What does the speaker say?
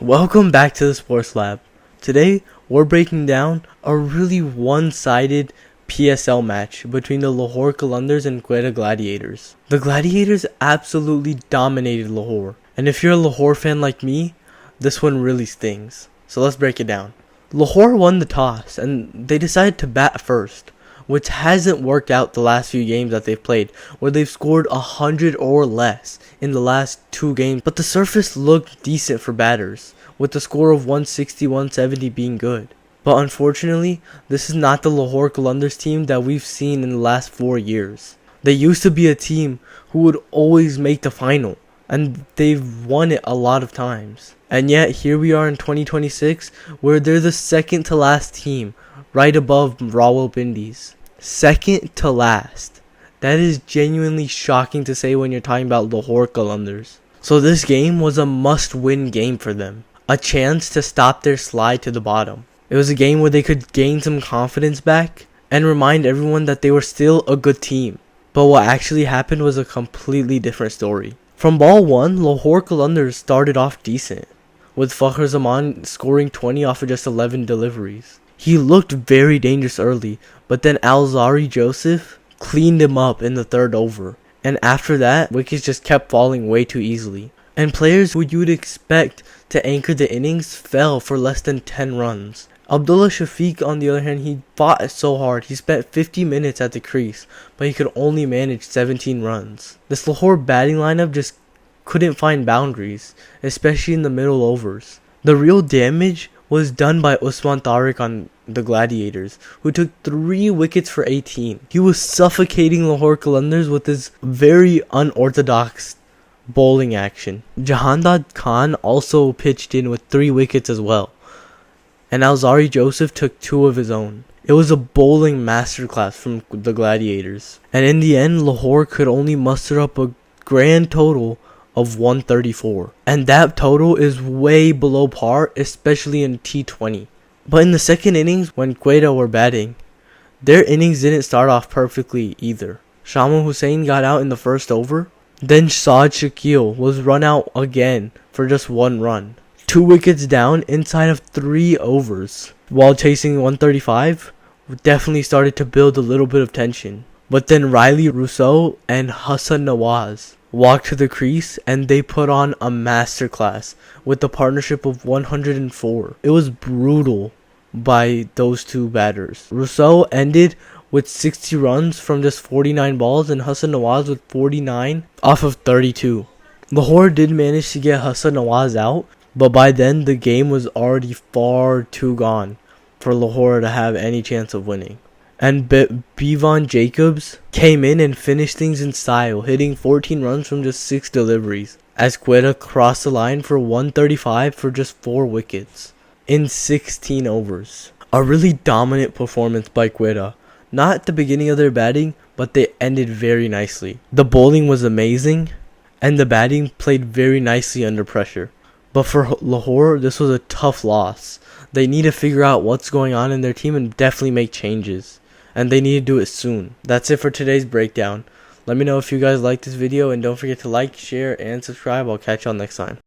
Welcome back to the Sports Lab. Today, we're breaking down a really one-sided PSL match between the Lahore Qalandars and Quetta Gladiators. The Gladiators absolutely dominated Lahore, and if you're a Lahore fan like me, this one really stings. So let's break it down. Lahore won the toss, and they decided to bat first, which hasn't worked out the last few games that they've played, where they've scored 100 or less in the last 2 games. But the surface looked decent for batters, with the score of 160-170 being good. But unfortunately, this is not the Lahore Qalandars team that we've seen in the last 4 years. They used to be a team who would always make the final, and they've won it a lot of times. And yet, here we are in 2026, where they're the second to last team, right above Rawalpindis. Second to last. That is genuinely shocking to say when you're talking about Lahore Qalandars. So this game was a must-win game for them. A chance to stop their slide to the bottom. It was a game where they could gain some confidence back and remind everyone that they were still a good team. But what actually happened was a completely different story. From ball 1, Lahore Qalandars started off decent, with Fakhr Zaman scoring 20 off of just 11 deliveries. He looked very dangerous early, but then Alzari Joseph cleaned him up in the 3rd over. And after that, wickets just kept falling way too easily. And players who you'd expect to anchor the innings fell for less than 10 runs. Abdullah Shafiq, on the other hand, he fought so hard. He spent 50 minutes at the crease, but he could only manage 17 runs. This Lahore batting lineup just couldn't find boundaries, especially in the middle overs. The real damage was done by Usman Tariq on the Gladiators, who took 3 wickets for 18. He was suffocating Lahore Qalandars with his very unorthodox bowling action. Jahandad Khan also pitched in with 3 wickets as well, and Alzari Joseph took 2 of his own. It was a bowling masterclass from the Gladiators, and in the end, Lahore could only muster up a grand total of 134, and that total is way below par, especially in T20. But in the second innings, when Quetta were batting, their innings didn't start off perfectly either. Shamal Hussain got out in the 1st over, then Saad Shakil was run out again for just 1 run. 2 wickets down inside of 3 overs, while chasing 135, definitely started to build a little bit of tension. But then Rilee, Rossouw, and Hasan Nawaz walked to the crease, and they put on a masterclass with the partnership of 104. It was brutal by those 2 batters. Rossouw ended with 60 runs from just 49 balls, and Hasan Nawaz with 49 off of 32. Lahore did manage to get Hasan Nawaz out, but by then the game was already far too gone for Lahore to have any chance of winning. And Bevan Jacobs came in and finished things in style, hitting 14 runs from just 6 deliveries, as Quetta crossed the line for 135 for just 4 wickets in 16 overs. A really dominant performance by Quetta. Not at the beginning of their batting, but they ended very nicely. The bowling was amazing, and the batting played very nicely under pressure. But for Lahore, this was a tough loss. They need to figure out what's going on in their team and definitely make changes. And they need to do it soon. That's it for today's breakdown. Let me know if you guys liked this video, and don't forget to like, share, and subscribe. I'll catch y'all next time.